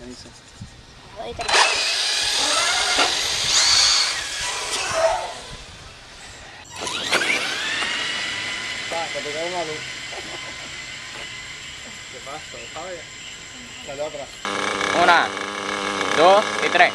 Anissa. Ay, tara. Sabi ka malo. Diba? So, kaya. La otra. 1, 2 y 3.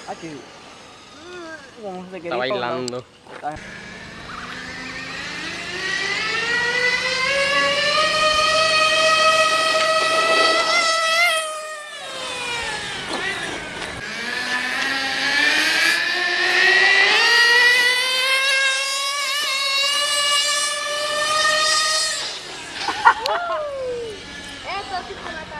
Aquí. ¿Cómo se Está bailando. Eso sí se mata.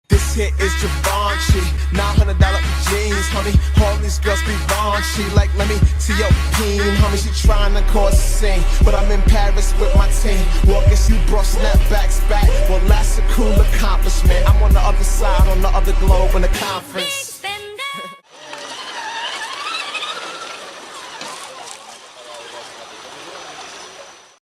This here is Givenchy, $900 jeans, homie. All these girls be raunchy, like let me see your peen, homie. She tryna cause a scene, but I'm in Paris with my team. Well, I guess you brought snapbacks back. Well, that's a cool accomplishment. I'm on the other side, on the other globe in the conference.